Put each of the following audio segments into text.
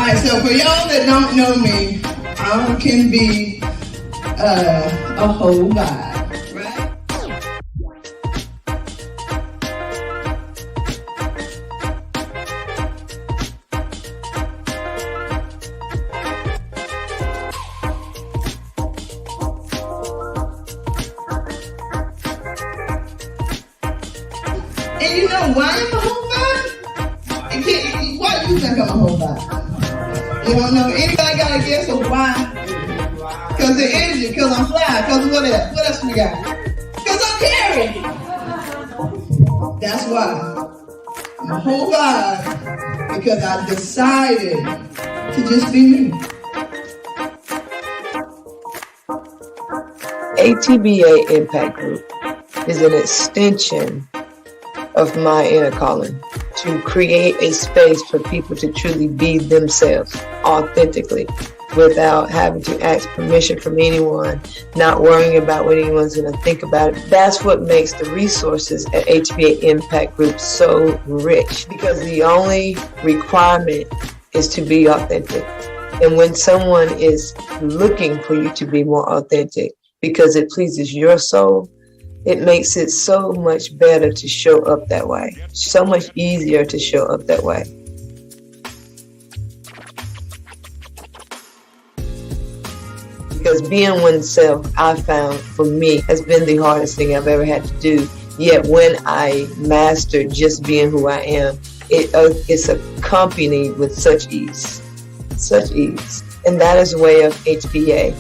right, so for y'all that don't know me, I can be a whole vibe, right? And you know why I'm a whole vibe? Why do you think I'm a whole vibe? You don't know? Anybody got a guess of why? Because the energy, because I'm fly, because what else? What else we got? Because I'm Carrie. That's why. I'm a whole vibe. Because I decided to just be me. ATBA Impact Group is an extension of my inner calling to create a space for people to truly be themselves authentically without having to ask permission from anyone, not worrying about what anyone's going to think about it. That's what makes the resources at HBA Impact Group so rich, because the only requirement is to be authentic. And when someone is looking for you to be more authentic because it pleases your soul, it makes it so much better to show up that way, so much easier to show up that way. Because being oneself, I found, for me, has been the hardest thing I've ever had to do. Yet when I mastered just being who I am, it's accompanied with such ease. And that is the way of HBA.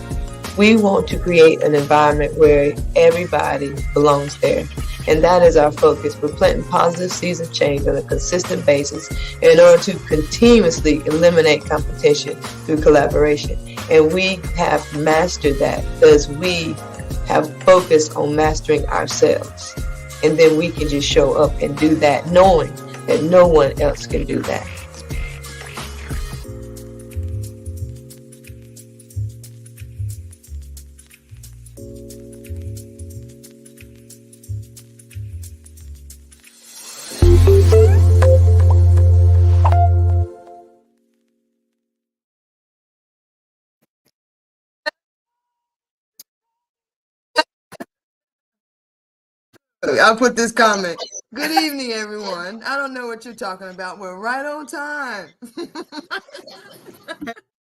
We want to create an environment where everybody belongs there. And that is our focus. We're planting positive seeds of change on a consistent basis in order to continuously eliminate competition through collaboration. And we have mastered that because we have focused on mastering ourselves. And then we can just show up and do that, knowing that no one else can do that. I'll put this comment. Good evening, everyone. I don't know what you're talking about. We're right on time.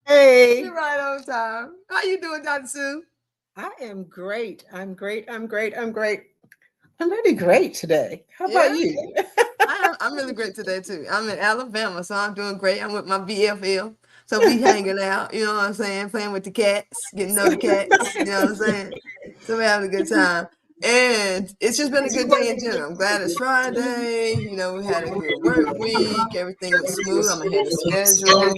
Hey. You're right on time. How you doing, Dr. Sue? I am great. I'm really great today. How about you? I'm really great today, too. I'm in Alabama, so I'm doing great. I'm with my BFL. So we hanging out, you know what I'm saying? Playing with the cats, getting to know the cats, you know what I'm saying? So we're having a good time. And it's just been a good day in general. I'm glad it's Friday. You know, we had a good work week. Everything was smooth. I'm ahead of schedule.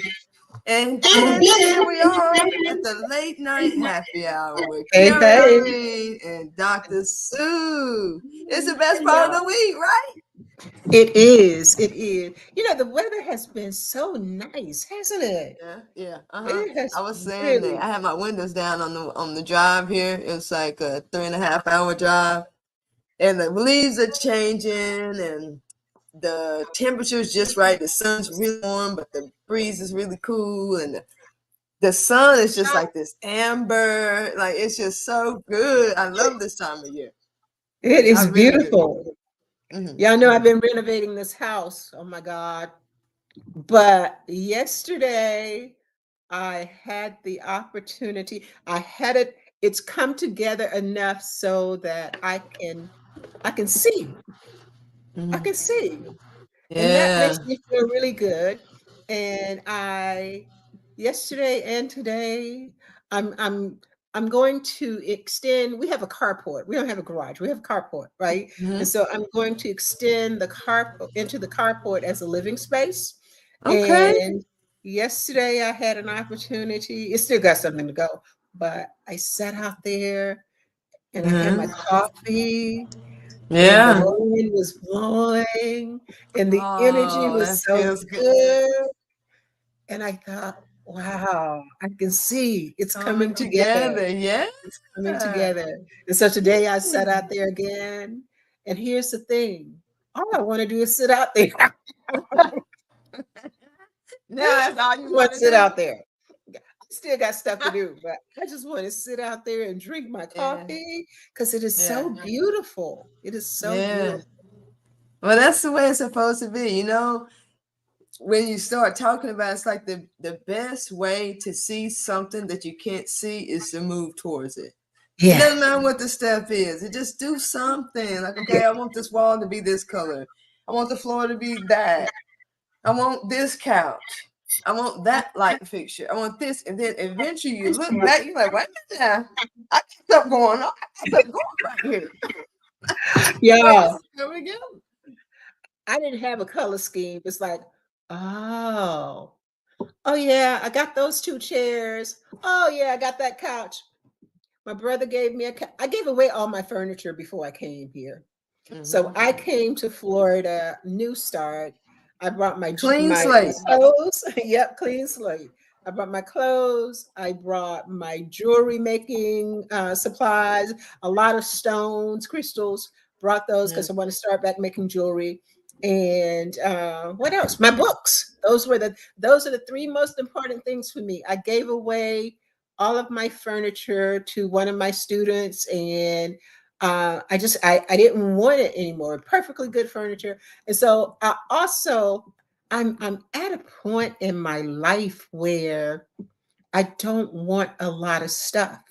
And here we are at the late night happy hour with Carrie Irene and Dr. Sue. It's the best part of the week, right? It is. You know, the weather has been so nice, hasn't it? Yeah. I was saying that I had my windows down on the drive here. It was like a 3.5-hour drive, and the leaves are changing, and the temperature's just right. The sun's really warm, but the breeze is really cool, and the sun is just like this amber. Like, it's just so good. I love this time of year. It is beautiful. Y'all know I've been renovating this house. Oh my God. But yesterday I had the opportunity. It's come together enough so that I can see. I can see. Yeah. And that makes me feel really good. And yesterday and today, I'm going to extend. We have a carport. We don't have a garage. We have a carport, right? And so I'm going to extend the carport into the carport as a living space. Okay. And yesterday I had an opportunity. It still got something to go, but I sat out there and I had my coffee. Yeah. And the wind was blowing and the energy was so good. And I thought, wow, I can see it's coming together. Yeah. It's coming together. And so today I sat out there again. And here's the thing. All I want to do is sit out there. Now that's all you want want to to sit do. out there. I still got stuff to do, but I just want to sit out there and drink my coffee because it is so beautiful. It is so beautiful. Well, that's the way it's supposed to be. You know, when you start talking about it, it's like the best way to see something that you can't see is to move towards it. It Yeah. doesn't matter what the step is. It just do something. Like, okay, I want this wall to be this color. I want the floor to be that. I want this couch. I want that light fixture. I want this. And then eventually you look back, you're like, wait a minute now. I got stuff going on. I got stuff going right here. Yeah. There we go. I didn't have a color scheme. It's like, oh yeah, I got those 2 chairs. Oh yeah, I got that couch. My brother gave me I gave away all my furniture before I came here. So I came to Florida, new start. I brought my Clean slate. clothes. Yep, clean slate. I brought my clothes. I brought my jewelry making supplies, a lot of stones, crystals. Brought those because I want to start back making jewelry. And what else? My books. Those are the 3 most important things for me. I gave away all of my furniture to one of my students, and I didn't want it anymore. Perfectly good furniture. And so I'm at a point in my life where I don't want a lot of stuff,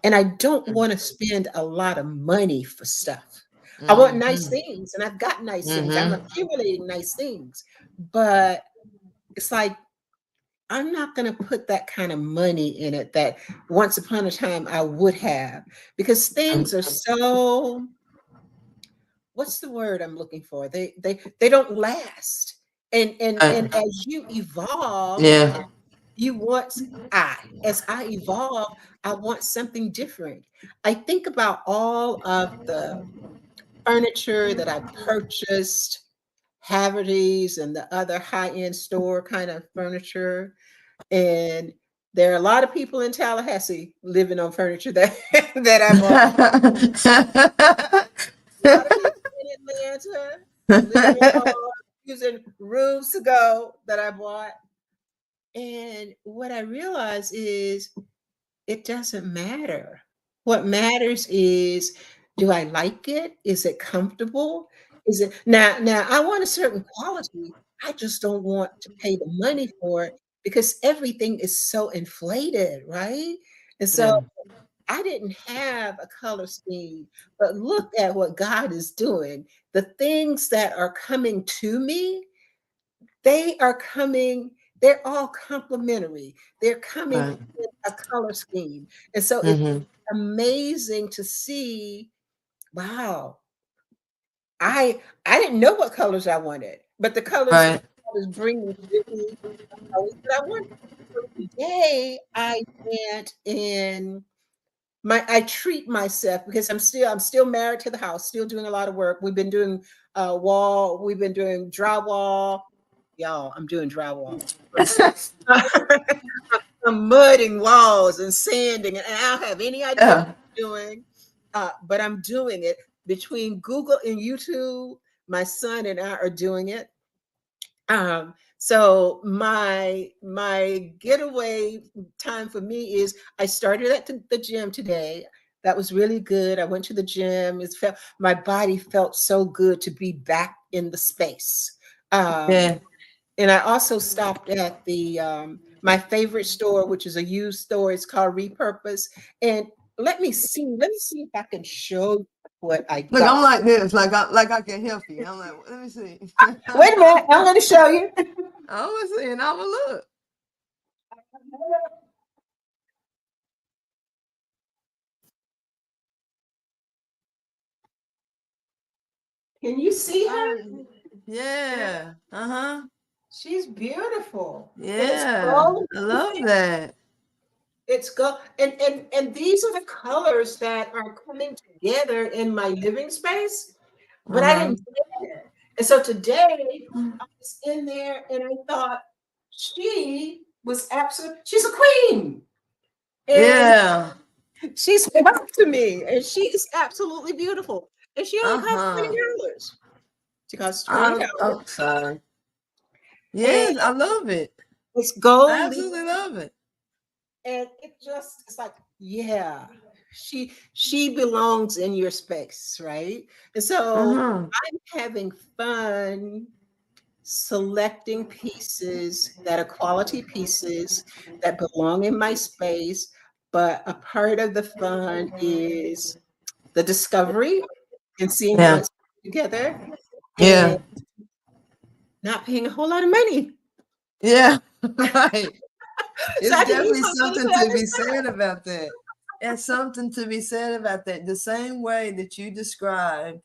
and I don't want to spend a lot of money for stuff. I want nice things, and I've got nice things. I'm accumulating nice things, but it's like I'm not going to put that kind of money in it that once upon a time I would have, because things are so, what's the word I'm looking for? They don't last. And as you evolve, you want as I evolve, I want something different. I think about all of the furniture that I purchased, Haverty's and the other high-end store kind of furniture. And there are a lot of people in Tallahassee living on furniture that I bought. A lot of people in Atlanta living on using rooms to go that I bought. And what I realize is it doesn't matter. What matters is, do I like it? Is it comfortable? Is it now I want a certain quality. I just don't want to pay the money for it because everything is so inflated, right? And so I didn't have a color scheme, but look at what God is doing. The things that are coming to me, they're all complementary. They're coming in a color scheme. And so it's amazing to see, wow, I didn't know what colors I wanted, but the colors that God is bringing to me are the colors that I wanted. So today I went in I treat myself because I'm still married to the house, still doing a lot of work. We've been doing we've been doing drywall. Y'all, I'm doing drywall. I'm mudding walls and sanding, and I don't have any idea what I'm doing, but I'm doing it. Between Google and YouTube, my son and I are doing it. So my getaway time for me is I started at the gym today. That was really good. I went to the gym. My body felt so good to be back in the space. And I also stopped at the my favorite store, which is a used store. It's called Repurpose. And let me see if I can show what I got. Look, I'm like this, like I can help you. I'm like, let me see. Wait a minute, I'm going to show you. I'm gonna see, and I'm gonna look. Can you see her? Yeah. She's beautiful. Yeah. I love that. It's go and these are the colors that are coming together in my living space, but I didn't see it. And so today I was in there and I thought she's a queen. And she spoke to me and she is absolutely beautiful. And she only costs $20. She costs $20. I'm sorry. Yes, I love it. It's gold I leaf. absolutely love it. And it's like, yeah, she belongs in your space, right? And so I'm having fun selecting pieces that are quality pieces that belong in my space. But a part of the fun is the discovery and seeing how Yeah. it's put together and Yeah. not paying a whole lot of money. Yeah. Right. So It's I can use definitely my money something for to other be stuff. said about that. There's something to be said about that. The same way that you described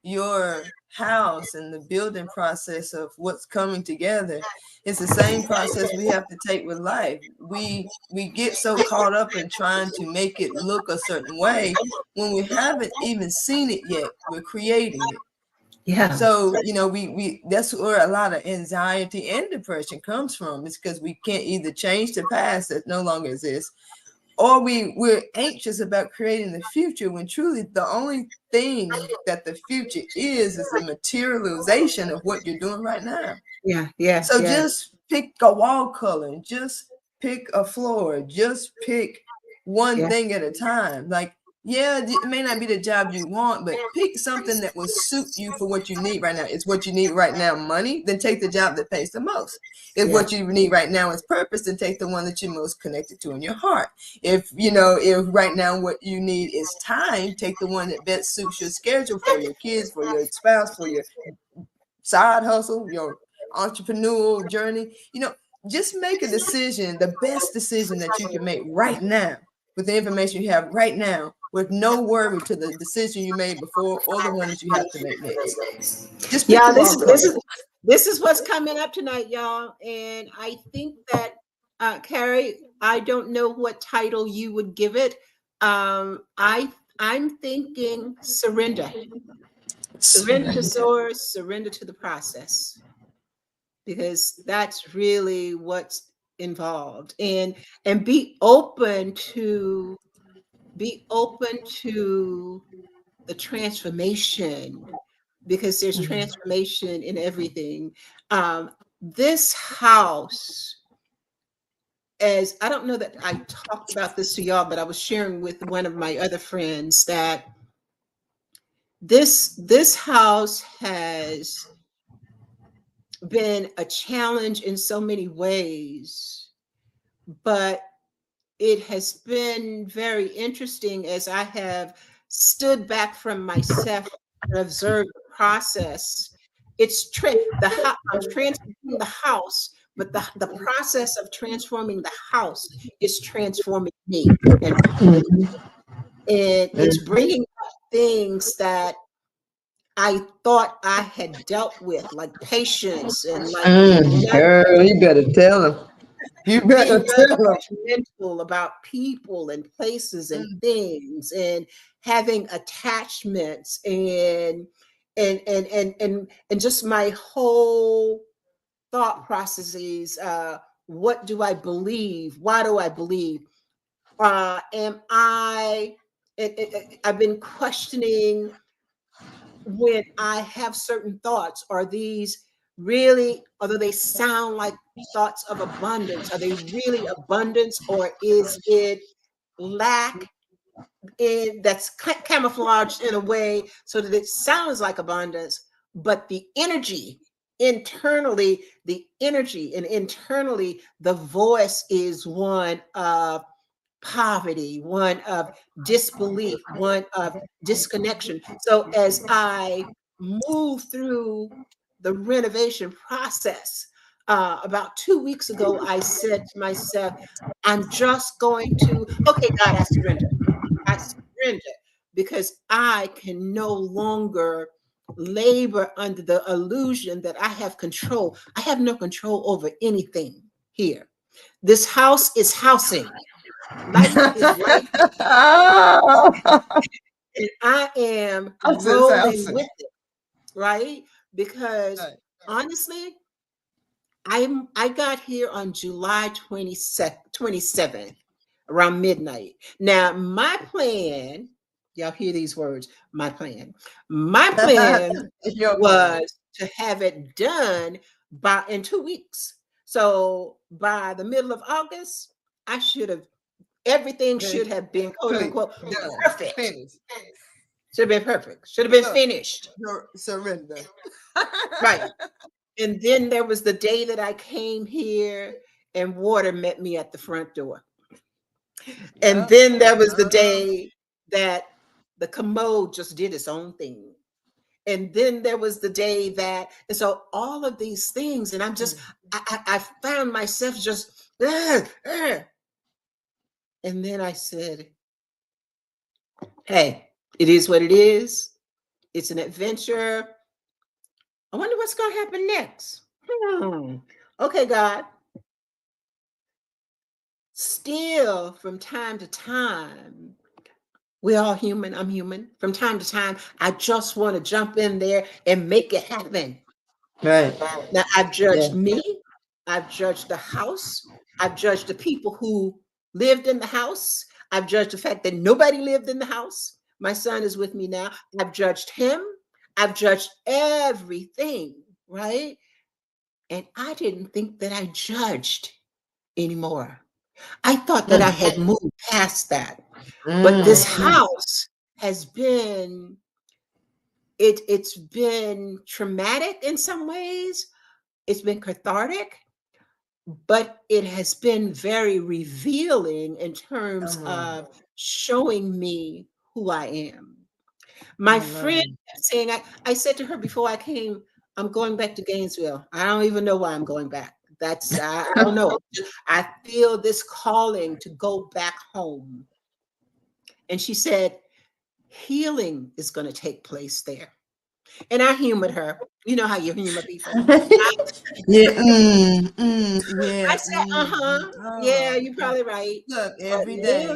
your house and the building process of what's coming together, it's the same process we have to take with life. We get so caught up in trying to make it look a certain way when we haven't even seen it yet. We're creating it. Yeah. So, we that's where a lot of anxiety and depression comes from. It's because we can't either change the past that no longer exists, or we're anxious about creating the future, when truly the only thing that the future is the materialization of what you're doing right now. Yeah. Yeah. So Yeah. just pick a wall color, just pick a floor, just pick one Yeah. thing at a time. Like, yeah, it may not be the job you want, but pick something that will suit you for what you need right now. It's what you need right now, money, then take the job that pays the most. If Yeah. what you need right now is purpose, then take the one that you're most connected to in your heart. If right now what you need is time, take the one that best suits your schedule, for your kids, for your spouse, for your side hustle, your entrepreneurial journey. Just make a decision, the best decision that you can make right now, with the information you have right now, with no worry to the decision you made before or the one that you have to make next. Just pick Yeah, the wall color. this is what's coming up tonight, y'all. And I think that Carrie, I don't know what title you would give it. I'm thinking surrender. Surrender to source, surrender to the process. Because that's really what's involved. And be open to the transformation, because there's transformation in everything. This house, as I don't know that I talked about this to y'all, but I was sharing with one of my other friends that this house has been a challenge in so many ways, but it has been very interesting as I have stood back from myself and observed the process. I'm transforming the house, but the process of transforming the house is transforming me, and it's bringing up things that I thought I had dealt with, like patience and like not Girl, you better tell them. You being better tell them. judgmental about people and places and things, and having attachments, and just my whole thought processes. What do I believe? Why do I believe? Am I? I've been questioning when I have certain thoughts. Are these really, although they sound like thoughts of abundance, are they really abundance, or is it lack that's camouflaged in a way so that it sounds like abundance, but the energy internally, the voice is one of poverty, one of disbelief, one of disconnection. So as I move through the renovation process, about 2 weeks ago, I said to myself, I'm just going to, okay, God, I surrender. I surrender, because I can no longer labor under the illusion that I have control. I have no control over anything here. This house is housing. Life is life, and I am I'm just rolling asking. with it, right? Because Right. honestly, I got here on July 27th around midnight. Now, my plan, y'all hear these words, my plan. My plan It's your plan. was to have it done in 2 weeks. So by the middle of August, everything should have been quote unquote perfect. Finished. Should have been perfect. Should have been finished. Surrender. Right. And then there was the day that I came here and water met me at the front door. And then there was the day that the commode just did its own thing. And then there was the day that, and so all of these things, and I found myself just, and then I said, hey, it is what it is. It's an adventure. I wonder what's going to happen next. Okay, God. Still, from time to time, we're all human. I'm human. From time to time, I just want to jump in there and make it happen. Right. Now, I've judged me. I've judged the house. I've judged the people who lived in the house. I've judged the fact that nobody lived in the house. My son is with me now. I've judged him. I've judged everything, right? And I didn't think that I judged anymore. I thought that I had moved past that. But this house has been, it's been traumatic in some ways. It's been cathartic, but it has been very revealing in terms of showing me who I am. My friend kept saying, I said to her before I came, I'm going back to Gainesville. I don't even know why I'm going back. I don't know. I feel this calling to go back home. And she said, healing is going to take place there. And I humored her. You know how you humor people. Yeah. I said, yeah, you're probably right. Look, every day.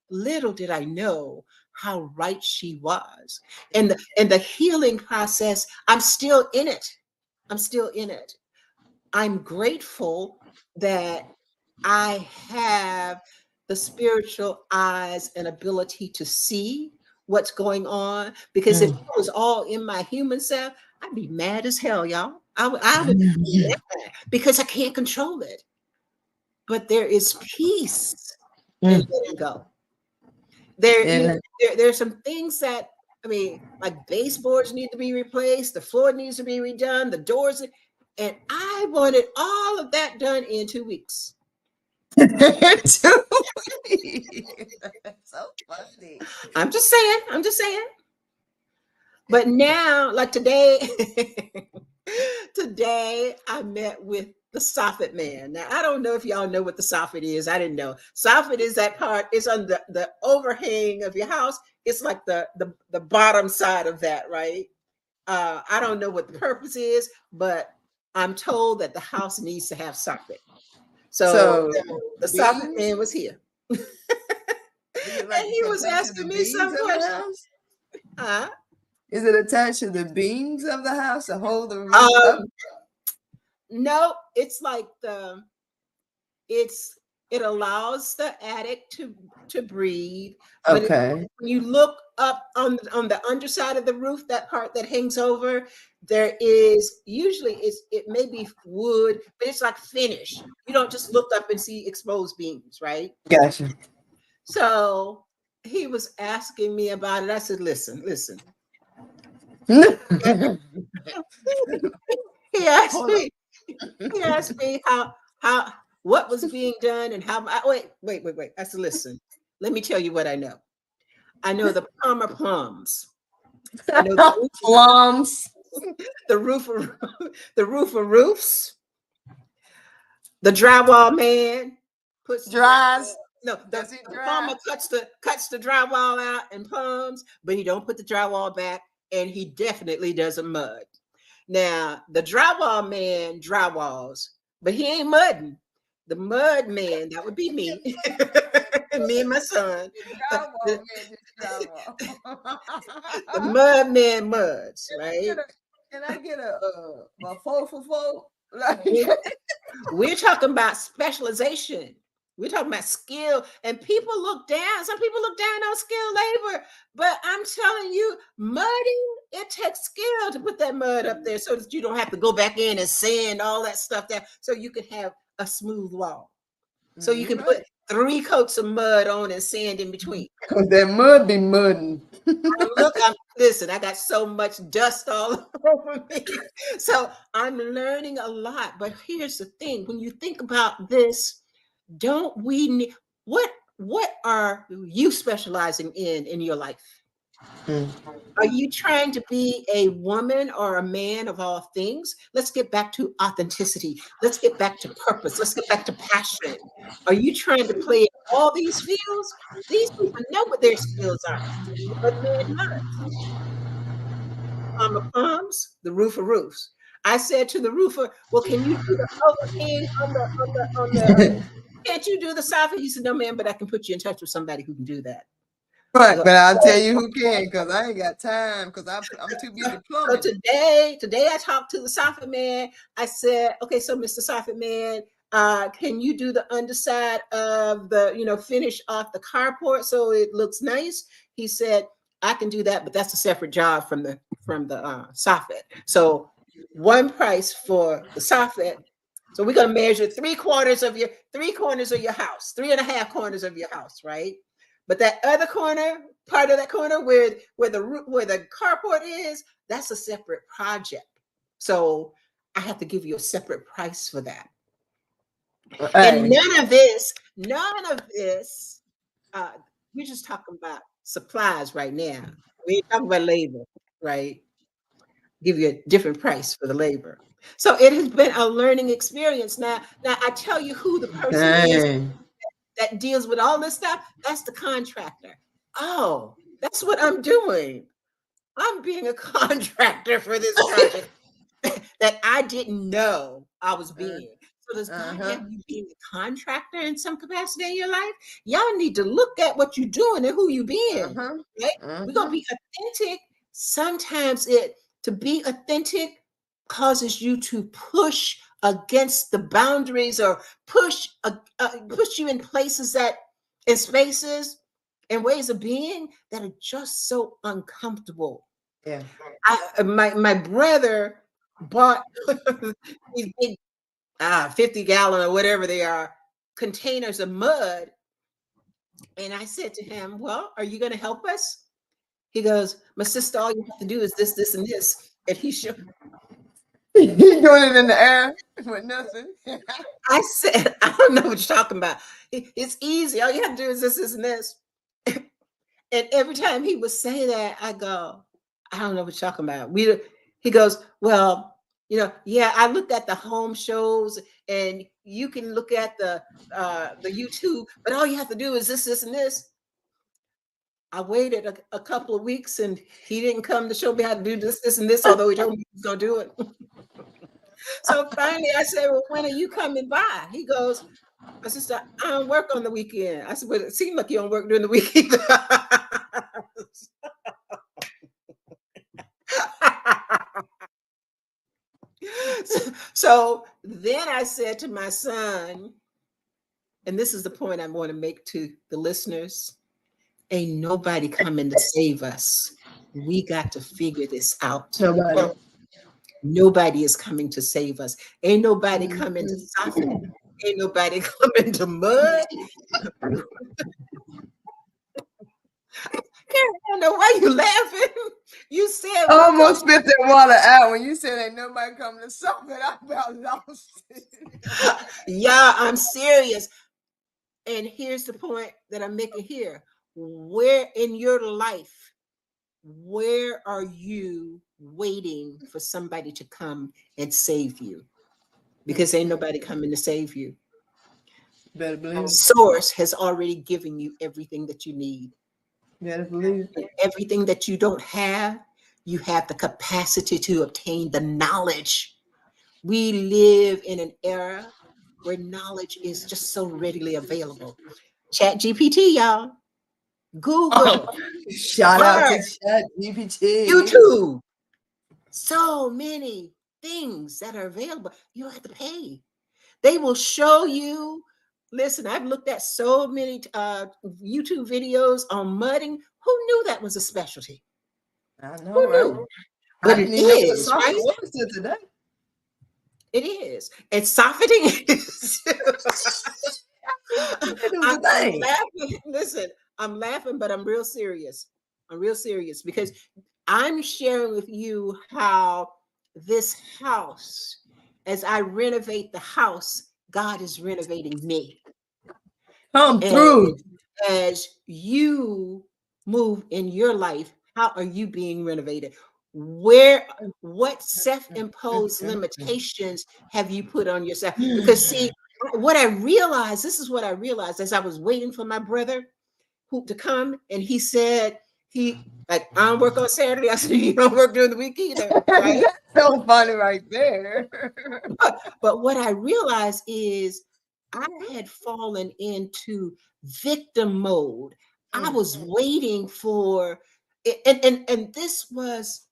Little did I know how right she was. And the healing process, I'm still in it. I'm still in it. I'm grateful that I have the spiritual eyes and ability to see what's going on, because if it was all in my human self, I'd be mad as hell, y'all. I would be mad because I can't control it. But there is peace in letting go. There's some things that, I mean, like baseboards need to be replaced, the floor needs to be redone, the doors, and I wanted all of that done in 2 weeks. 2 weeks. So funny. I'm just saying. But now, like today, I met with the soffit man. Now, I don't know if y'all know what the soffit is. I didn't know. Soffit is that part, it's on the overhang of your house. It's like the bottom side of that, right? I don't know what the purpose is, but I'm told that the house needs to have soffit. So the soffit man was here. And he was asking me some questions. Is it attached to the beams of the house to hold the roof up? No, it's like it allows the attic to breathe. Okay. But when you look up on the underside of the roof, that part that hangs over, there is usually it may be wood, but it's like finish. You don't just look up and see exposed beams, right? Gotcha. So he was asking me about it. I said, listen. He asked me how what was being done and how. Wait. I said, listen. Let me tell you what I know. I know the Palmer plums. I know the plums. The roof of roofs. The drywall man dries. No, the Palmer cuts the drywall out and plums, but he don't put the drywall back, and he definitely doesn't mud. Now, the drywall man drywalls, but he ain't mudding. The mud man, that would be me. Me and my son. The mud man muds, right? Can I get a 4 for 4? We're talking about specialization. We're talking about skill, and people look down. Some people look down on skilled labor, but I'm telling you, mudding, it takes skill to put that mud up there so that you don't have to go back in and sand all that stuff down, so you can have a smooth wall. So you can put 3 coats of mud on and sand in between. Because that mud be mudding. Listen, I got so much dust all over me. So I'm learning a lot. But here's the thing. When you think about this, don't we need, what are you specializing in your life? Are you trying to be a woman or a man of all things? Let's get back to authenticity. Let's get back to purpose. Let's get back to passion. Are you trying to play in all these fields? These people know what their skills are. But man, palms, the roofer roofs. I said to the roofer, well, can you do the overhang on the can't you do the soffit? He said, no, ma'am, but I can put you in touch with somebody who can do that. Right, but I'll tell you who can, because I ain't got time, because I'm too busy plumbing. So today I talked to the soffit man. I said, okay, so Mr. Soffit man, can you do the underside of the, finish off the carport so it looks nice? He said, I can do that, but that's a separate job from the soffit. So one price for the soffit. So we're gonna measure 3 corners of your house, 3.5 corners of your house, right? But that other part of that corner where the carport is, that's a separate project. So I have to give you a separate price for that. And none of this, we're just talking about supplies right now. We ain't talking about labor, right? Give you a different price for the labor. So it has been a learning experience. Now I tell you who the person is that deals with all this stuff. That's the contractor. Oh, that's what I'm doing. I'm being a contractor for this project that I didn't know I was being. So does God have you being a contractor in some capacity in your life? Y'all need to look at what you're doing and who you being. Right? We're gonna be authentic. Sometimes to be authentic causes you to push against the boundaries or push you in places in spaces and ways of being that are just so uncomfortable. Yeah. My brother bought these big 50-gallon or whatever they are containers of mud, and I said to him, well, are you going to help us? He goes, my sister, all you have to do is this and this. And he shook. He's doing it in the air with nothing. I said, I don't know what you're talking about. It's easy. All you have to do is this and this. And every time he would say that, I go, I don't know what you're talking about. He goes, well, yeah, I looked at the home shows, and you can look at the YouTube, but all you have to do is this and this. I waited a couple of weeks, and he didn't come to show me how to do this and this, although he told me he was going to do it. So finally I said, well, when are you coming by? He goes, my sister, I don't work on the weekend. I said, well, it seems like you don't work during the week either. So then I said to my son, and this is the point I want to make to the listeners, ain't nobody coming to save us. We got to figure this out. Nobody is coming to save us. Ain't nobody coming to soften. Ain't nobody coming to mud. I don't know why you laughing. You said I almost spit that water out when you said ain't nobody coming to solve it. I about lost it. Yeah, I'm serious. And here's the point that I'm making here. Where in your life, where are you waiting for somebody to come and save you? Because ain't nobody coming to save you. Better believe it. Source has already given you everything that you need. Better believe it. And everything that you don't have, you have the capacity to obtain the knowledge. We live in an era where knowledge is just so readily available. Chat GPT, y'all. Google. Shout out to Chat GPT. YouTube. So many things that are available. You don't have to pay. They will show you Listen, I've looked at so many YouTube videos on mudding. Who knew that was a specialty? I know, Who right? knew? I But it didn't even know what is, software right? was till today. It is. It's softening. It was a I'm thing. laughing. Listen, I'm laughing, but I'm real serious. I'm real serious because I'm sharing with you how this house, as I renovate the house, God is renovating me. Come And through. as you move in your life, how are you being renovated? What self-imposed limitations have you put on yourself? Because see, what I realized, this is what I realized as I was waiting for my brother to come, and he said, I don't work on Saturday. I said, you don't work during the week either, right? That's so funny right there. But what I realized is I had fallen into victim mode. I was waiting for and this was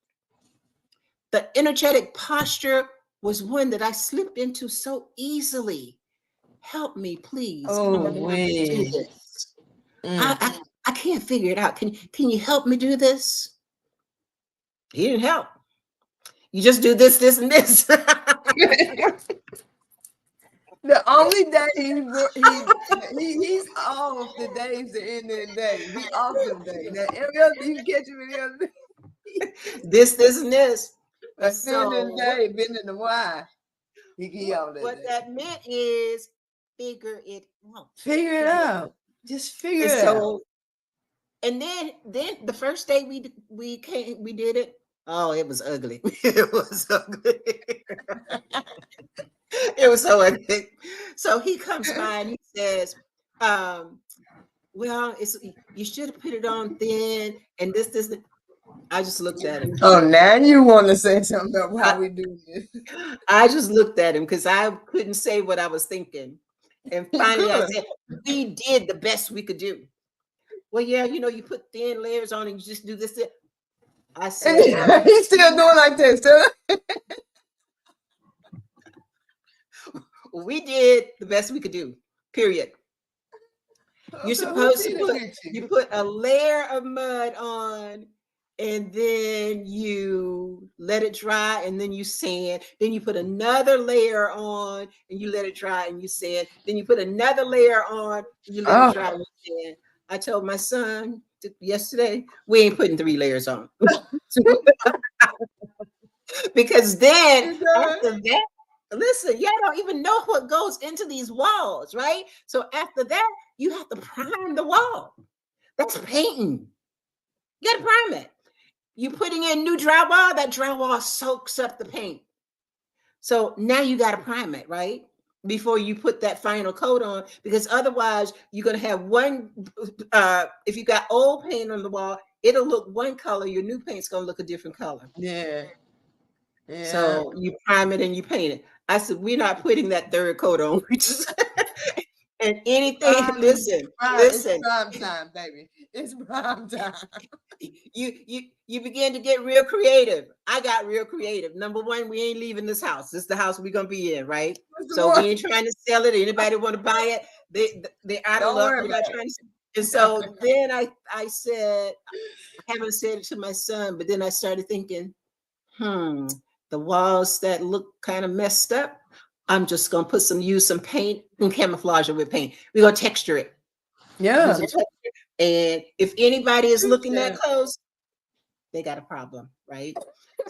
the energetic posture was one that I slipped into so easily. Help me, please. I Oh, don't know how to do wait. this. I can't figure it out. Can you help me do this? He didn't help. You just do this, this, and this. The only day he's off the days the end of the day. He off them days. Now every other you can catch him any other day. This, and this. Like So been in the day, been in the why. He off that what day. that meant is figure it out. Figure it out. Just figure And it out. so, and then the first day we did it. Oh, it was ugly. It was ugly. It was so ugly. So he comes by and he says, well, you should have put it on thin and this. I just looked at him. Oh, now you want to say something about how we do this. I just looked at him because I couldn't say what I was thinking. And finally I said, we did the best we could do. Well, yeah, you put thin layers on and you just do this. I said, he's still doing like this. we did the best we could do, period. You're supposed to put a layer of mud on and then you let it dry and then you sand. Then you put another layer on and you let it dry and you sand. Then you put another layer on and you let it dry and you sand. I told my son yesterday, we ain't putting 3 layers on. Because then after that, listen, y'all don't even know what goes into these walls, right? So after that, you have to prime the wall. That's painting. You got to prime it. You putting in new drywall, that drywall soaks up the paint. So now you got to prime it, right? Before you put that final coat on, because otherwise you're going to have one, if you got old paint on the wall, it'll look one color, your new paint's going to look a different color. Yeah. Yeah. So you prime it and you paint it. I said, we're not putting that third coat on. And anything, listen. It's prime time, baby. It's prime time. You begin to get real creative. I got real creative. Number one, we ain't leaving this house. This is the house we're gonna be in, right? So we ain't trying to sell it. Anybody want to buy it? They're out of luck. We're not trying to. And so then I said, I haven't said it to my son, but then I started thinking, the walls that look kind of messed up, I'm just gonna use some paint and camouflage it with paint. We're gonna texture it. Yeah. And if anybody is looking that close, they got a problem, right?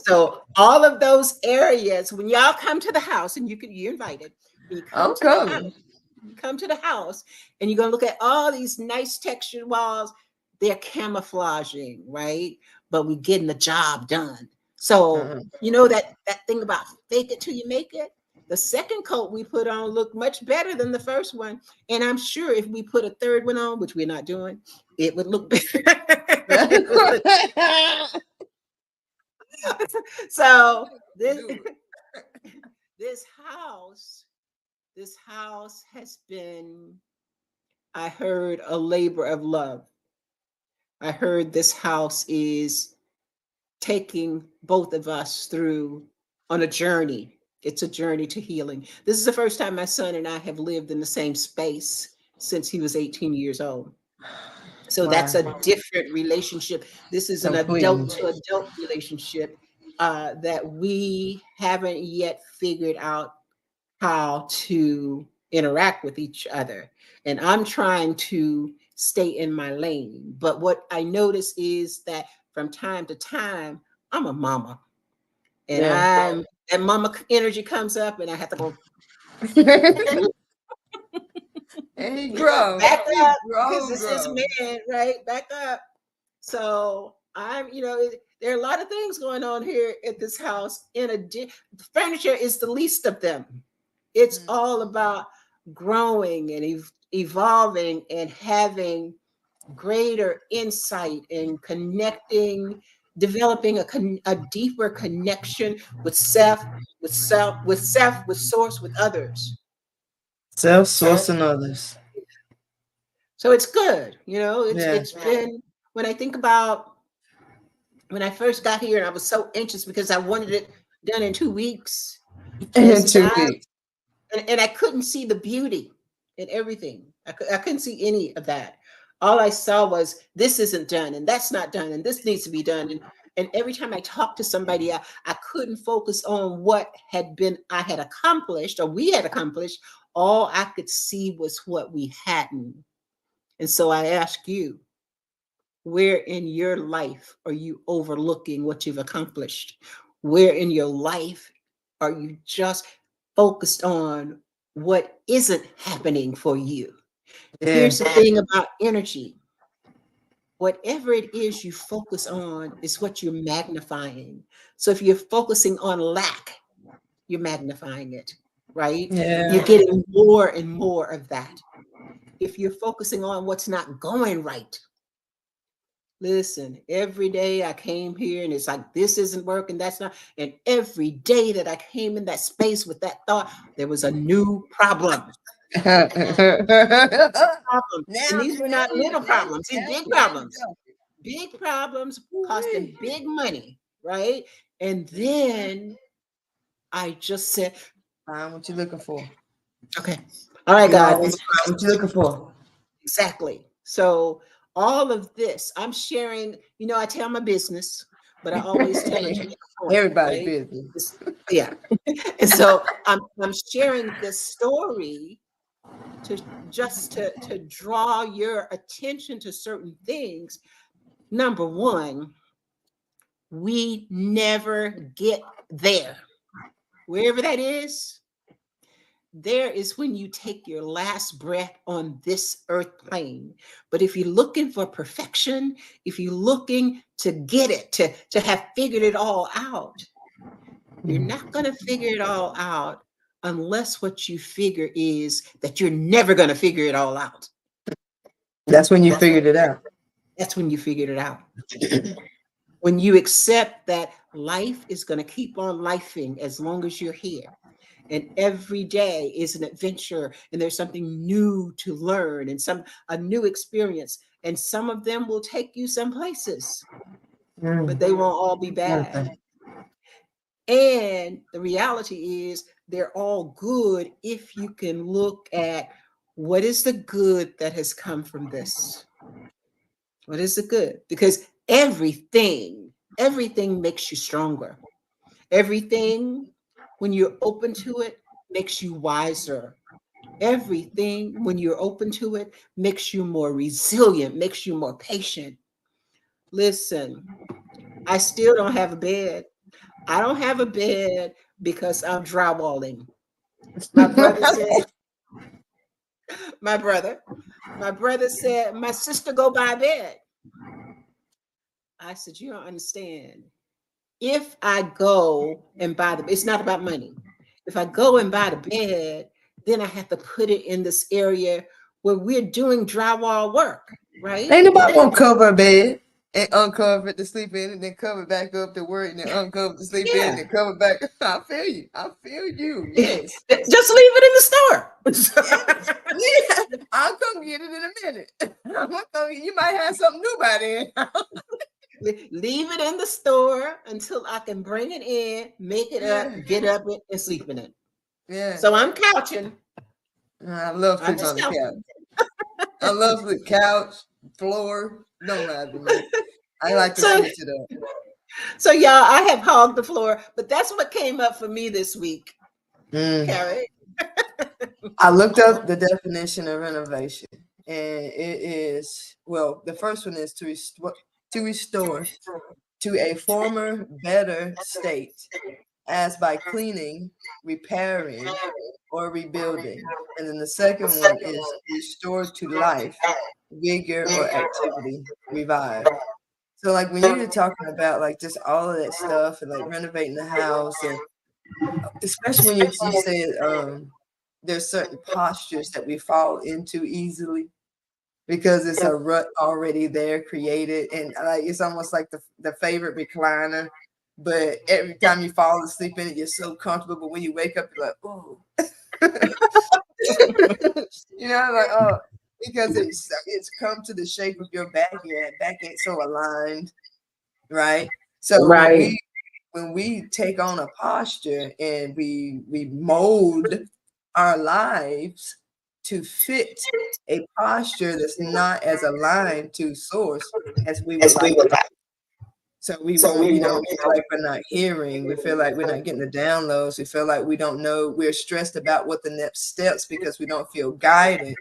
So all of those areas, when y'all come to the house, and you're invited, when you come to the house, you come to the house, and you're gonna look at all these nice textured walls. They're camouflaging, right? But we're getting the job done. So you know that thing about fake it till you make it. The second coat we put on looked much better than the first one. And I'm sure if we put a third one on, which we're not doing, it would look better. So this house has been, I heard, a labor of love. I heard this house is taking both of us through on a journey. It's a journey to healing. This is the first time my son and I have lived in the same space since he was 18 years old. So that's a different relationship. This is an adult to adult relationship that we haven't yet figured out how to interact with each other. And I'm trying to stay in my lane. But what I notice is that from time to time, I'm a mama. And that mama energy comes up and I have to go. And he grows. Back up, because this is man, right? Back up. So I'm, there are a lot of things going on here at this house. Furniture is the least of them. It's all about growing and evolving and having greater insight and connecting, developing a deeper connection with self, with source, with others. Self, source, and others. So it's good. It's been, when I think about when I first got here and I was so anxious because I wanted it done in 2 weeks. In 2 weeks. And I couldn't see the beauty in everything. I couldn't see any of that. All I saw was this isn't done and that's not done and this needs to be done. And every time I talked to somebody, I couldn't focus on what I had accomplished or we had accomplished. All I could see was what we hadn't. And so I ask you, where in your life are you overlooking what you've accomplished? Where in your life are you just focused on what isn't happening for you? Here's the thing about energy. Whatever it is you focus on is what you're magnifying. So if you're focusing on lack, you're magnifying it, right? You're getting more and more of that. If you're focusing on what's not going right, listen, every day I came here and it's like, this isn't working, that's not. And every day that I came in that space with that thought, there was a new problem. And these were not little problems, these big problems. Big problems costing big money, right? And then I just said, find what you're looking for. Okay. All right, God. What you're looking for. Exactly. So all of this, I'm sharing, I tell my business, but I always tell it everybody's business. Yeah. And so I'm sharing this story to draw your attention to certain things. Number one, we never get there. Wherever that is, there is when you take your last breath on this earth plane. But if you're looking for perfection, if you're looking to get it, to have figured it all out, you're not going to figure it all out unless what you figure is that you're never going to figure it all out. That's when you figured it out. That's when you figured it out. When you accept that life is going to keep on lifing as long as you're here. And every day is an adventure and there's something new to learn and a new experience. And some of them will take you some places, but they won't all be bad. And the reality is they're all good if you can look at what is the good that has come from this. What is the good? Because everything makes you stronger. Everything, when you're open to it, makes you wiser. Everything, when you're open to it, makes you more resilient, makes you more patient. Listen, I still don't have a bed. I don't have a bed because I'm drywalling. My brother said, my sister go buy a bed. I said, you don't understand. If I go and buy it's not about money. If I go and buy the bed, then I have to put it in this area where we're doing drywall work, right? Ain't nobody gonna cover a bed and uncover it to sleep in, and then cover back up to work, and then uncover to sleep in, and cover back. I feel you. Yes. Just leave it in the store. I'll come get it in a minute. You might have something new by then. Leave it in the store until I can bring it in, make it up, get up and sleep in it. Yeah. So I'm couching. I love sleeping on the couch. I love the couch, floor. Don't matter to me. I like to switch it up. So y'all, I have hogged the floor, but that's what came up for me this week. Carrie. I looked up the definition of renovation, and it is, well, the first one is to restore to a former better state, as by cleaning, repairing, or rebuilding. And then the second one is restored to life, vigor, or activity, revive. So like when you're talking about like just all of that stuff and like renovating the house, and especially when you said there's certain postures that we fall into easily because it's a rut already there created, and like it's almost like the favorite recliner, but every time you fall asleep in it you're so comfortable, but when you wake up you're like, oh. You know, like, oh, because it's come to the shape of your back, your back ain't so aligned, right? So when we take on a posture and we mold our lives to fit a posture that's not as aligned to source as we would like. So we won't, we feel like we're not hearing. We feel like we're not getting the downloads. We feel like we don't know. We're stressed about what the next steps because we don't feel guided.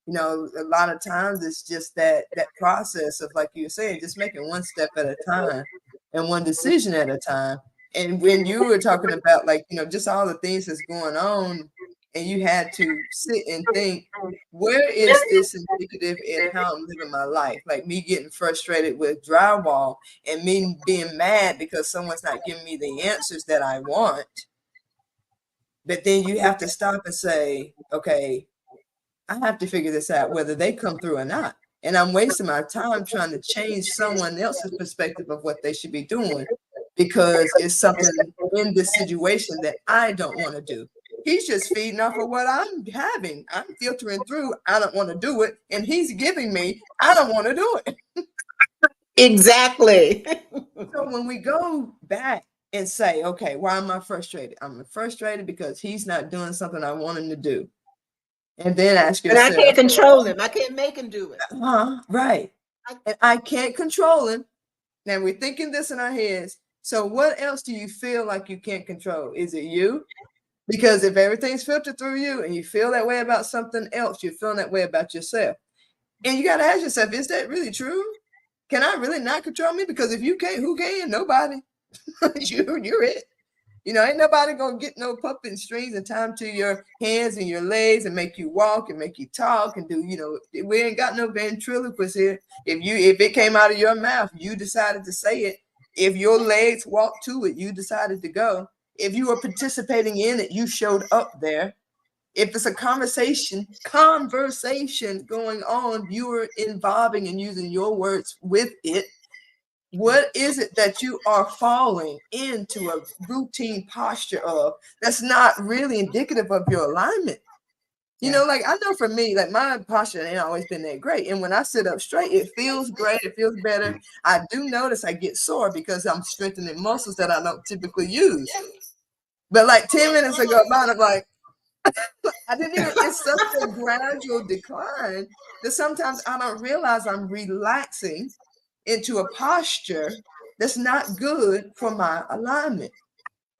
A lot of times it's just that process of, like you were saying, just making one step at a time and one decision at a time. And when you were talking about like, just all the things that's going on, and you had to sit and think, where is this indicative in how I'm living my life? Like me getting frustrated with drywall and me being mad because someone's not giving me the answers that I want. But then you have to stop and say, okay, I have to figure this out, whether they come through or not. And I'm wasting my time trying to change someone else's perspective of what they should be doing because it's something in this situation that I don't want to do. He's just feeding off of what I'm having. I'm filtering through. I don't want to do it. And he's giving me, I don't want to do it. Exactly. So when we go back and say, okay, why am I frustrated? I'm frustrated because he's not doing something I want him to do. And then ask yourself. And I can't control him. I can't make him do it. Right. And I can't control him. Now we're thinking this in our heads. So what else do you feel like you can't control? Is it you? Because if everything's filtered through you and you feel that way about something else, you're feeling that way about yourself. And you got to ask yourself, is that really true? Can I really not control me? Because if you can't, who can? Nobody. You're it. Ain't nobody gonna get no puppet strings and time to your hands and your legs and make you walk and make you talk and do, we ain't got no ventriloquists here. If it came out of your mouth, you decided to say it. If your legs walked to it, you decided to go. If you were participating in it, you showed up there. If it's a conversation going on, you were involving and using your words with it. What is it that you are falling into a routine posture of that's not really indicative of your alignment? Like I know for me, like my posture ain't always been that great. And when I sit up straight, it feels great. It feels better. I do notice I get sore because I'm strengthening muscles that I don't typically use. But like 10 minutes ago, I'm like, I didn't even, it's such a gradual decline that sometimes I don't realize I'm relaxing into a posture that's not good for my alignment.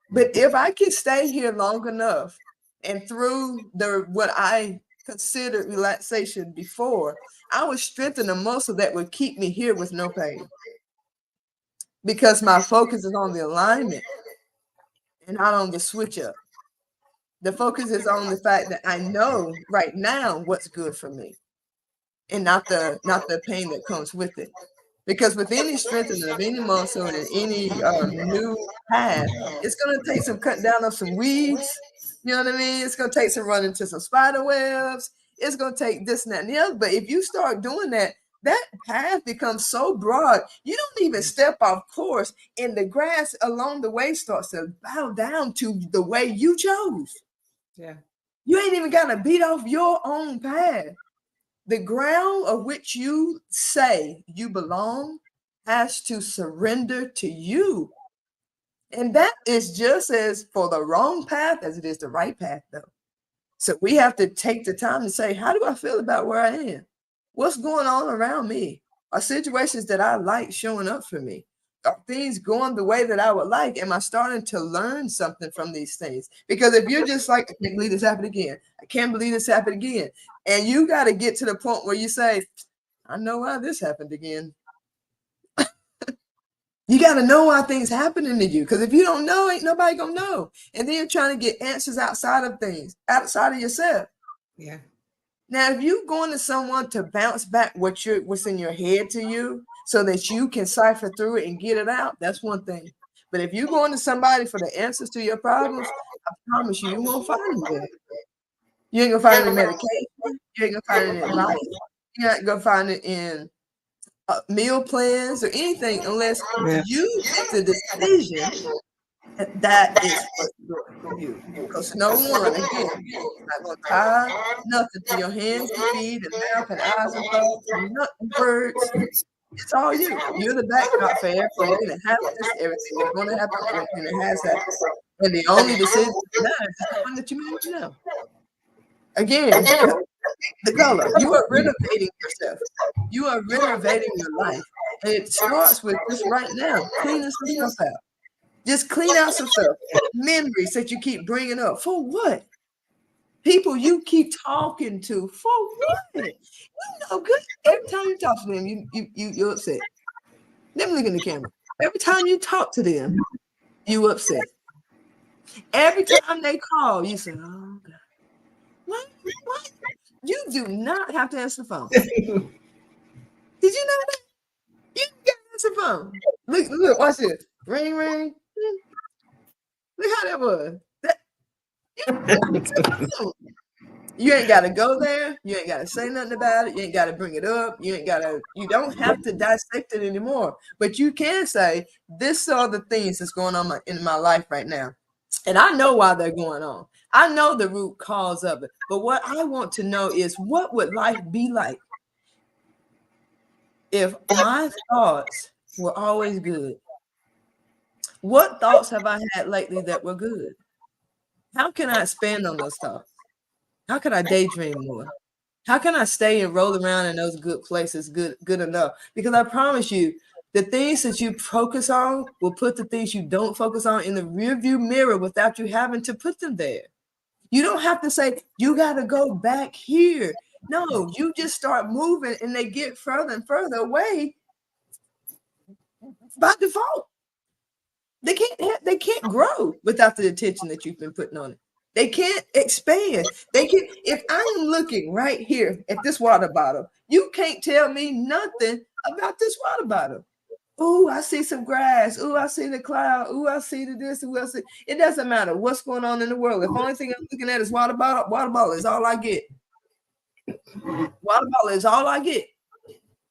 But if I can stay here long enough and through what I considered relaxation before, I would strengthen a muscle that would keep me here with no pain. Because my focus is on the alignment and not on the switch up. The focus is on the fact that I know right now what's good for me and not the pain that comes with it. Because with any strengthening of any muscle and any new path, it's going to take some cutting down of some weeds. You know what I mean? It's going to take some running into some spider webs. It's going to take this and that and the other. But if you start doing that, that path becomes so broad, you don't even step off course, and the grass along the way starts to bow down to the way you chose. Yeah. You ain't even got to beat off your own path. The ground of which you say you belong has to surrender to you. And that is just as for the wrong path as it is the right path, though. So we have to take the time to say, how do I feel about where I am? What's going on around me? Are situations that I like showing up for me? Are things going the way that I would like? Am I starting to learn something from these things? Because if you're just like, I can't believe this happened again. I can't believe this happened again. And you got to get to the point where you say, I know why this happened again. You got to know why things happening to you. Because if you don't know, ain't nobody going to know. And then you're trying to get answers outside of things, outside of yourself. Yeah. Now, if you're going to someone to bounce back what's in your head to you so that you can cipher through it and get it out, that's one thing. But if you're going to somebody for the answers to your problems, I promise you, you won't find them there. You ain't going to find it in medication. You ain't going to find it in advice. You're not going to find it in meal plans or anything unless you make the decision that is what's good for you. Because no one, again, is not going to tie nothing to your hands and feet and mouth and eyes and thoughts and nothing, words. It's all you. You're the backdrop for everything that happens, everything that's going to happen, everything that has happened. And the only decision that matters is the one that you make now. Again, the color. You are renovating yourself. You are renovating your life. And it starts with just right now, cleaning some stuff out. Just clean out some stuff. Memories that you keep bringing up. For what? People you keep talking to. For what? You know good. Every time you talk to them, you're upset. Let me look in the camera. Every time you talk to them, you upset. Every time they call, you say, oh, God. What? You do not have to answer the phone. Did you know that? You got to answer the phone. Look, watch this. Ring, ring. Look how that was. You ain't got to go there. You ain't got to say nothing about it. You ain't got to bring it up. You don't have to dissect it anymore. But you can say, this are the things that's going on in my life right now. And I know why they're going on. I know the root cause of it. But what I want to know is, what would life be like if my thoughts were always good? What thoughts have I had lately that were good? How can I expand on those thoughts? How can I daydream more? How can I stay and roll around in those good places good enough? Because I promise you, the things that you focus on will put the things you don't focus on in the rearview mirror without you having to put them there. You don't have to say, you got to go back here. No, you just start moving and they get further and further away by default. They can't grow without the attention that you've been putting on it. They can't expand. If I am looking right here at this water bottle, you can't tell me nothing about this water bottle. Oh, I see some grass. Oh, I see the cloud. Oh, I see the this. Oh, I see. It doesn't matter what's going on in the world. If the only thing I'm looking at is water bottle is all I get. Water bottle is all I get.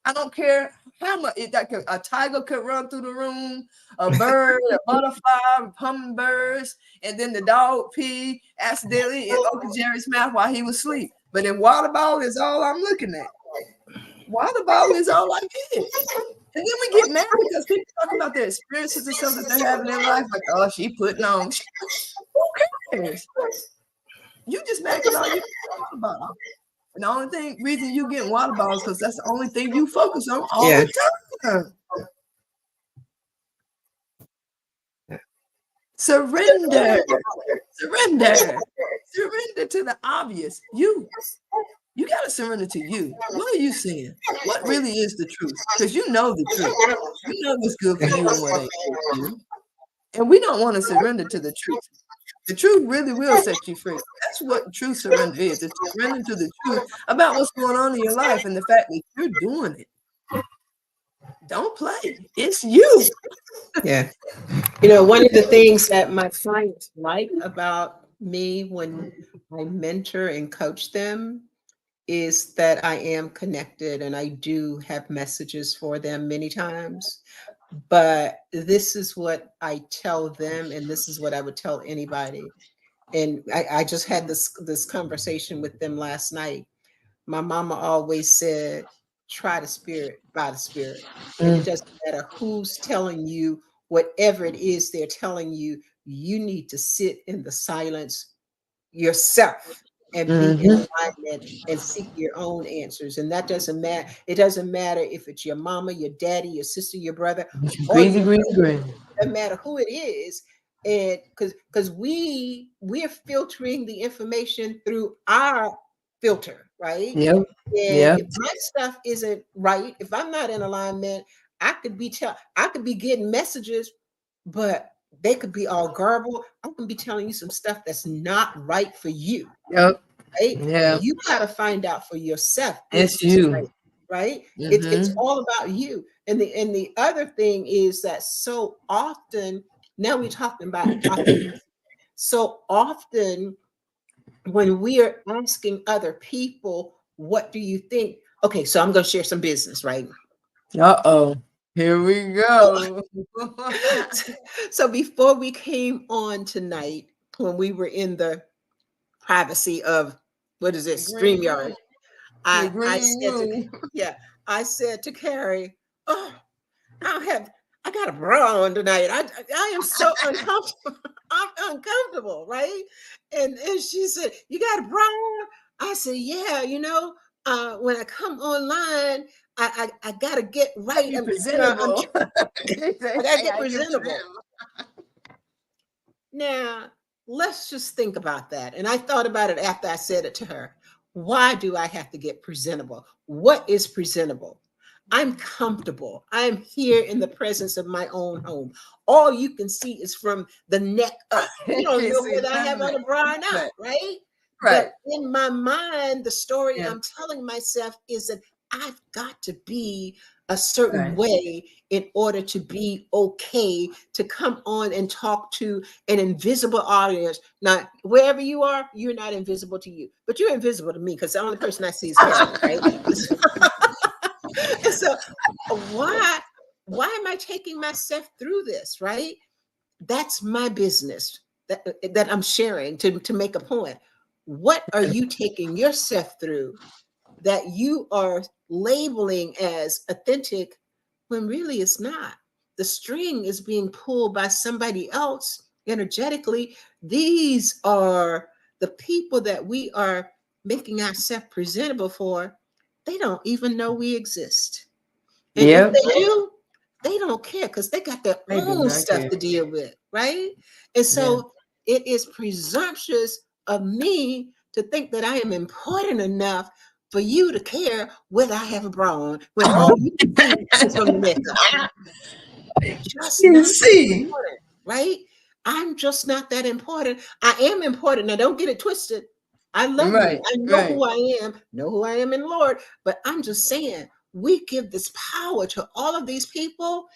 I don't care how much a tiger could run through the room, a bird, a butterfly, hummingbirds, and then the dog pee accidentally in Uncle Jerry's mouth while he was asleep. But if water bottle is all I'm looking at, water bottle is all I get. And then we get mad because people talk about their experiences and stuff that they're having in life, like, oh, she putting on. Who cares? You just mad because all you water bottle. And the only reason you get water bottles because that's the only thing you focus on all the time. Surrender to the obvious. You got to surrender to you. What are you saying? What really is the truth? Because you know the truth. You know what's good for you and what ain't good for you. And we don't want to surrender to the truth. The truth really will set you free. That's what true surrender is. It's surrender to the truth about what's going on in your life and the fact that you're doing it. Don't play. It's you. Yeah. You know, one of the things that my clients like about me when I mentor and coach them is that I am connected and I do have messages for them many times. But this is what I tell them, and this is what I would tell anybody. And I just had this conversation with them last night. My mama always said, try the spirit by the spirit. And it doesn't matter who's telling you whatever it is they're telling you, you need to sit in the silence yourself and be in alignment and seek your own answers. And that doesn't matter. It doesn't matter if it's your mama, your daddy, your sister, your brother, or your it doesn't matter who it is. And because we're filtering the information through our filter, right? Yep. And Yep. if my stuff isn't right, if I'm not in alignment, I could be getting messages, but they could be all garbled. I'm gonna be telling you some stuff that's not right for you. Yep. Right? Yeah. You gotta find out for yourself. It's you. Right? Right? It's all about you. And the other thing is that so often, now we're talking about authenticity. So often when we are asking other people, what do you think? Okay, so I'm gonna share some business, right? Uh-oh. Here we go. So before we came on tonight, when we were in the privacy of what is it, StreamYard, I said to Carrie, oh, I got a bra on tonight. I am so uncomfortable. I'm uncomfortable, right? And she said, you got a bra on? I said, yeah, when I come online, I gotta get right. Presentable. I gotta get presentable. Now, let's just think about that. And I thought about it after I said it to her. Why do I have to get presentable? What is presentable? I'm comfortable. I'm here in the presence of my own home. All you can see is from the neck up. You don't know whether I have on a bra or not, right? But in my mind, the story I'm telling myself is that I've got to be a certain way in order to be okay to come on and talk to an invisible audience. Now, wherever you are, you're not invisible to you, but you're invisible to me because the only person I see is Carrie, right? And so why am I taking myself through this, right? That's my business that I'm sharing to make a point. What are you taking yourself through that you are labeling as authentic when really it's not? The string is being pulled by somebody else energetically. These are the people that we are making ourselves presentable for. They don't even know we exist. And if they do, they don't care because they got their own stuff to deal with, right? And so it is presumptuous of me to think that I am important enough for you to care whether I have a bra on when all you can see is from the neck up. Just not important, right? I'm just not that important. I am important. Now, don't get it twisted. I love me. I know who I am, know who I am in Lord. But I'm just saying, we give this power to all of these people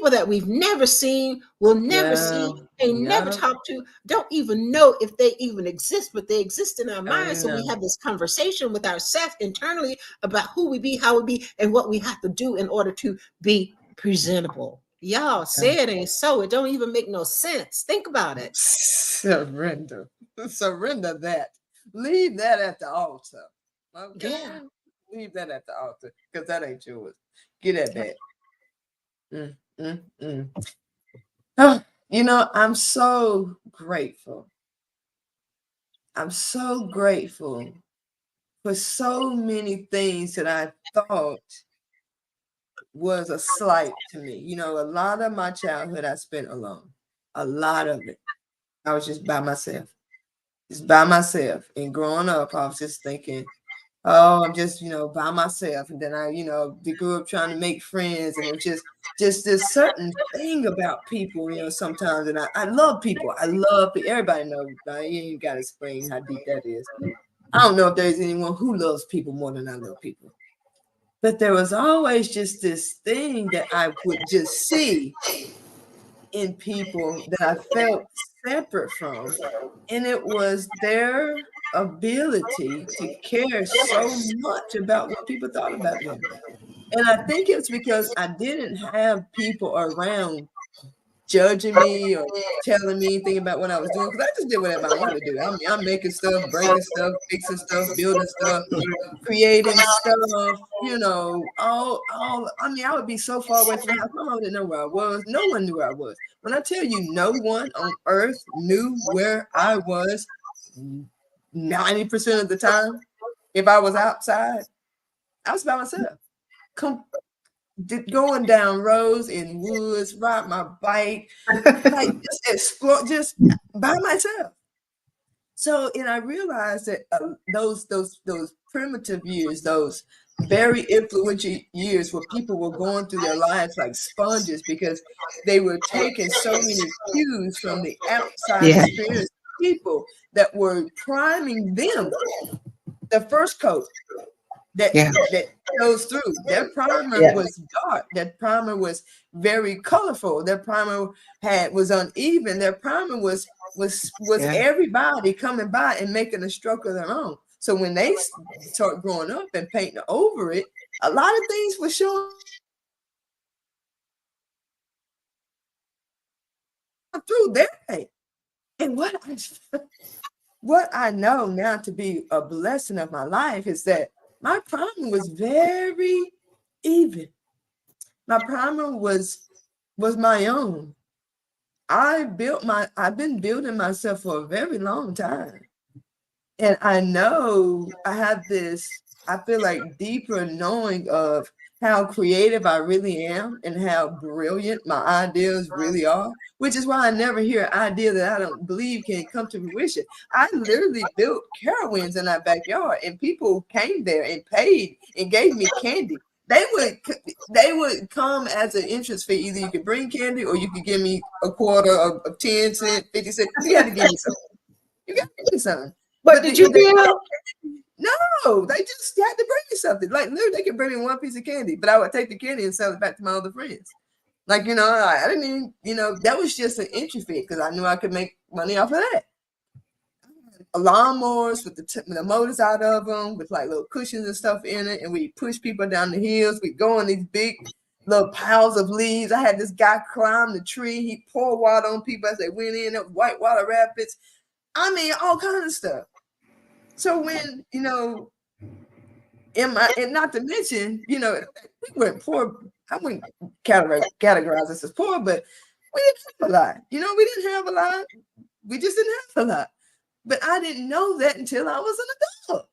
that we've never seen, will never see, and never talk to, don't even know if they even exist, but they exist in our minds. So we have this conversation with ourselves internally about who we be, how we be, and what we have to do in order to be presentable. Y'all say it ain't so. It don't even make no sense. Think about it. Surrender that. Leave that at the altar. Okay. Yeah. Leave that at the altar because that ain't yours. Get that back. Oh, I'm so grateful. I'm so grateful for so many things that I thought was a slight to me. A lot of my childhood I spent alone. A lot of it. I was just by myself. And growing up, I was just thinking, oh, I'm just, by myself. And then I, grew up trying to make friends. And it was just this certain thing about people, sometimes. And I love people. Everybody knows. You ain't got to explain how deep that is. I don't know if there's anyone who loves people more than I love people. But there was always just this thing that I would just see in people that I felt separate from. And it was their ability to care so much about what people thought about them. And I think it's because I didn't have people around judging me or telling me anything about what I was doing, because I just did whatever I wanted to do. I mean, I'm making stuff, breaking stuff, fixing stuff, building stuff, creating stuff, you know, all I mean, I would be so far away from the house. My mom didn't know where I was. No one knew where I was. When I tell you no one on earth knew where I was 90% of the time, if I was outside, I was by myself. Going down roads in woods, ride my bike, like just explore, just by myself. So, and I realized that those primitive years, those very influential years where people were going through their lives like sponges because they were taking so many cues from the outside experience people that were priming them. The first coat that goes through. Their primer was dark. Their primer was very colorful. Their primer was uneven. Their primer was everybody coming by and making a stroke of their own. So when they start growing up and painting over it, a lot of things were showing through their paint. And what I know now to be a blessing of my life is that my primer was very even. My primer was my own. I've been building myself for a very long time. And I know I have this, I feel like deeper knowing of how creative I really am and how brilliant my ideas really are, which is why I never hear an idea that I don't believe can come to fruition. I literally built carowinds in our backyard and people came there and paid and gave me candy. They would come as an interest fee. Either you could bring candy or you could give me a quarter of 10 cents, 50 cents. You got to give me something. You got to give me something. But did you build? No, they just had to bring me something. Like literally, they could bring me one piece of candy, but I would take the candy and sell it back to my other friends. Like, you know, I didn't even, you know, that was just an entry fee because I knew I could make money off of that. Lawnmowers with the motors out of them, with like little cushions and stuff in it, and we push people down the hills. We go in these big little piles of leaves. I had this guy climb the tree. He poured water on people as they went in. White water rapids. I mean, all kinds of stuff. So when, you know, and not to mention, you know, we weren't poor. I wouldn't categorize us as poor, but we didn't have a lot. You know, we didn't have a lot. We just didn't have a lot. But I didn't know that until I was an adult.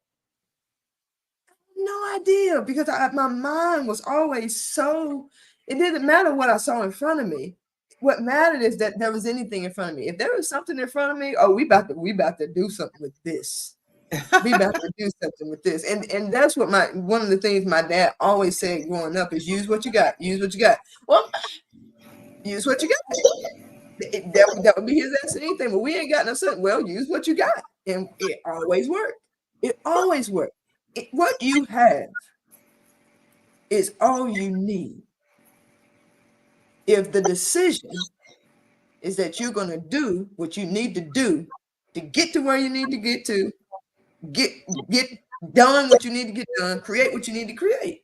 No idea, because my mind was always so, it didn't matter what I saw in front of me. What mattered is that there was anything in front of me. If there was something in front of me, oh, we about to do something with this. We about to do something with this. And that's what one of the things my dad always said growing up is use what you got. Use what you got. Well, use what you got. That would be his answer to anything. But we ain't got no something. Well, use what you got. And it always worked. It always worked. What you have is all you need. If the decision is that you're going to do what you need to do to get to where you need to get to, get done what you need to get done, create what you need to create,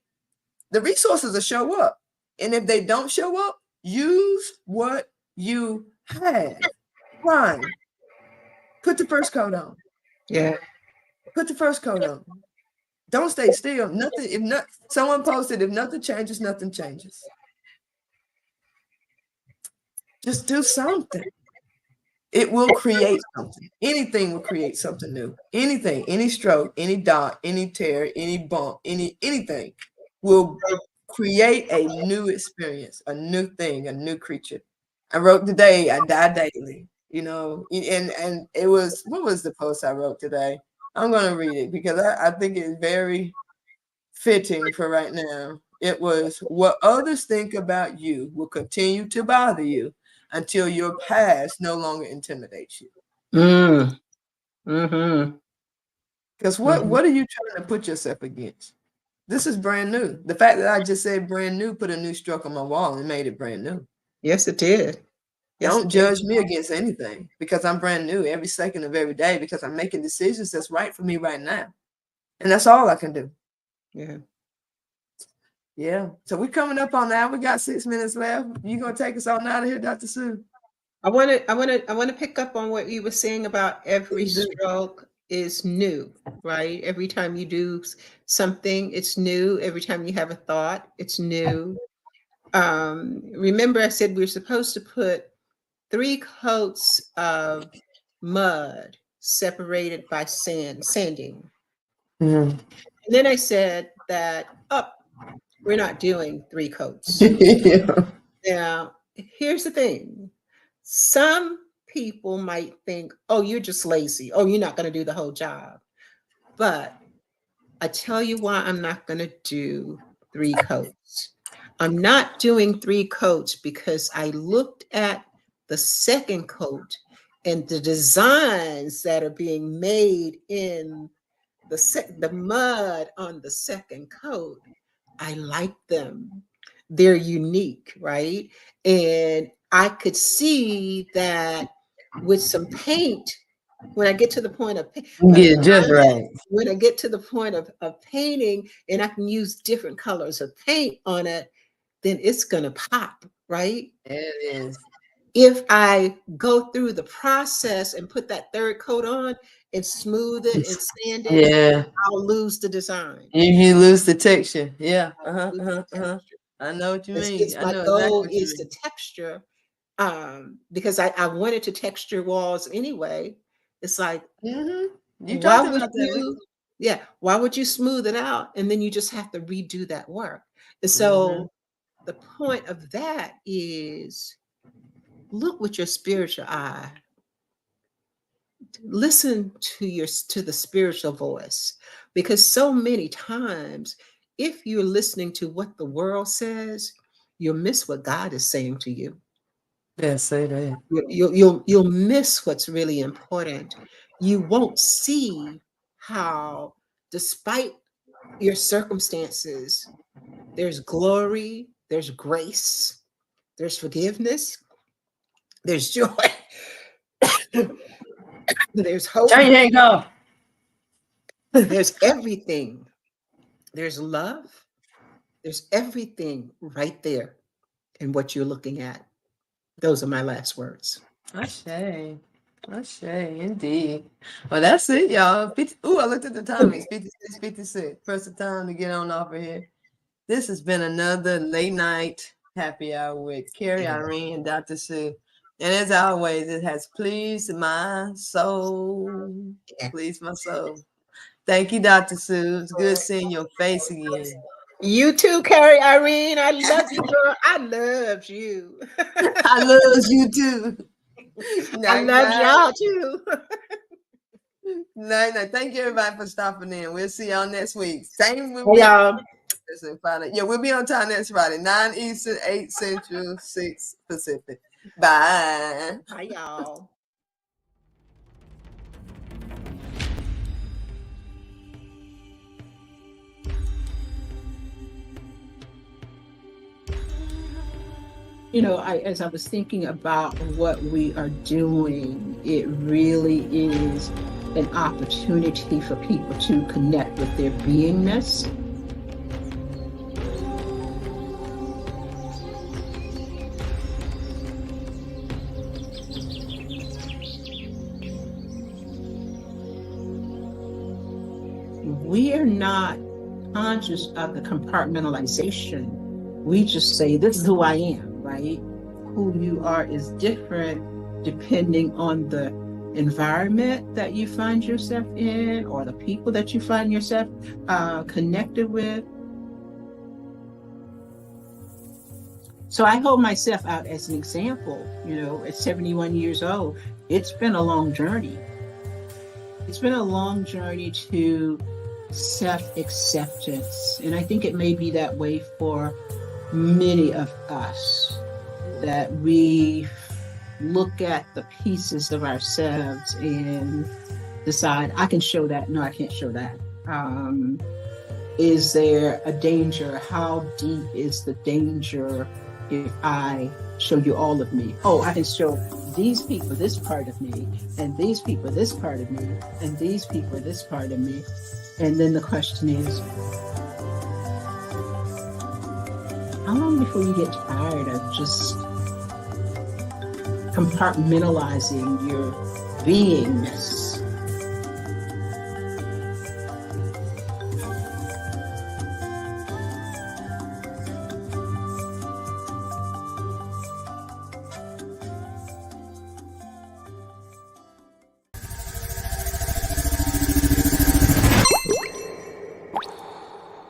the resources will show up. And if they don't show up, use what you have. Fine. Put the first coat on. Yeah. Put the first coat on. Don't stay still. Nothing. If not, someone posted, if nothing changes, nothing changes. Just do something. It will create something. Anything will create something new. Anything, any stroke, any dot, any tear, any bump, anything will create a new experience, a new thing, a new creature. I wrote today, I die daily, you know, and it was, what was the post I wrote today? I'm going to read it because I think it's very fitting for right now. It was, what others think about you will continue to bother you until your past no longer intimidates you. Because what are you trying to put yourself against? This is brand new. The fact that I just said brand new put a new stroke on my wall and made it brand new. Yes, it did. Yes, Don't judge me against anything because I'm brand new every second of every day because I'm making decisions that's right for me right now. And that's all I can do. Yeah. Yeah. So we're coming up on that. We got 6 minutes left. You gonna take us on out of here, Dr. Sue? I want to pick up on what you were saying about every stroke is new, right? Every time you do something, it's new. Every time you have a thought, it's new. Remember, I said we're supposed to put 3 coats of mud separated by sanding. Mm-hmm. And then I said that, we're not doing 3 coats. Yeah. Now, here's the thing. Some people might think, oh, you're just lazy. Oh, you're not going to do the whole job. But I tell you why I'm not going to do 3 coats. I'm not doing 3 coats because I looked at the second coat and the designs that are being made in the mud on the second coat. I like them. They're unique, right? And I could see that with some paint, when I get to the point of Get just right. when I get to the point of painting and I can use different colors of paint on it, then it's gonna pop, right? It is. If I go through the process and put that third coat on and smooth it and sand it, Yeah. I'll lose the design. You lose the texture. Yeah. I know what you mean. It's I my know goal exactly is the texture, because I wanted to texture walls anyway. It's like, You why talked would about you? Yeah, why would you smooth it out and then you just have to redo that work? And so the point of that is look with your spiritual eye. Listen to the spiritual voice, because so many times if you're listening to what the world says, you'll miss what God is saying to you. Yeah, say that. You'll miss what's really important. You won't see how, despite your circumstances, there's glory, there's grace, there's forgiveness, there's joy, there's hope, Turn your hand off. there's everything. There's love. There's everything right there in what you're looking at. Those are my last words. Ashay. Ashay, indeed. Well, that's it, y'all. I looked at the time. It's 56. Press the time to get on off of here. This has been another late night happy hour with Carrie Irene and Dr. Sue. And as always, it has pleased my soul. Pleased my soul. Thank you, Dr. Sue. It's good seeing your face again. You too, Carrie Irene. I love you, girl. I love you. I love you too. I love y'all too. No. Thank you, everybody, for stopping in. We'll see y'all next week. Same with y'all. Yeah, we'll be on time next Friday. 9 Eastern, 8 Central, 6 Pacific. Bye. Bye, y'all. You know, as I was thinking about what we are doing, it really is an opportunity for people to connect with their beingness. We are not conscious of the compartmentalization. We just say, this is who I am, right? Who you are is different depending on the environment that you find yourself in or the people that you find yourself connected with. So I hold myself out as an example. You know, at 71 years old, it's been a long journey. It's been a long journey to self-acceptance. And I think it may be that way for many of us, that we look at the pieces of ourselves and decide, I can show that. No, I can't show that. Is there a danger? How deep is the danger if I show you all of me? Oh, I can show these people this part of me, and these people this part of me, and these people this part of me. And then the question is, how long before you get tired of just compartmentalizing your beingness?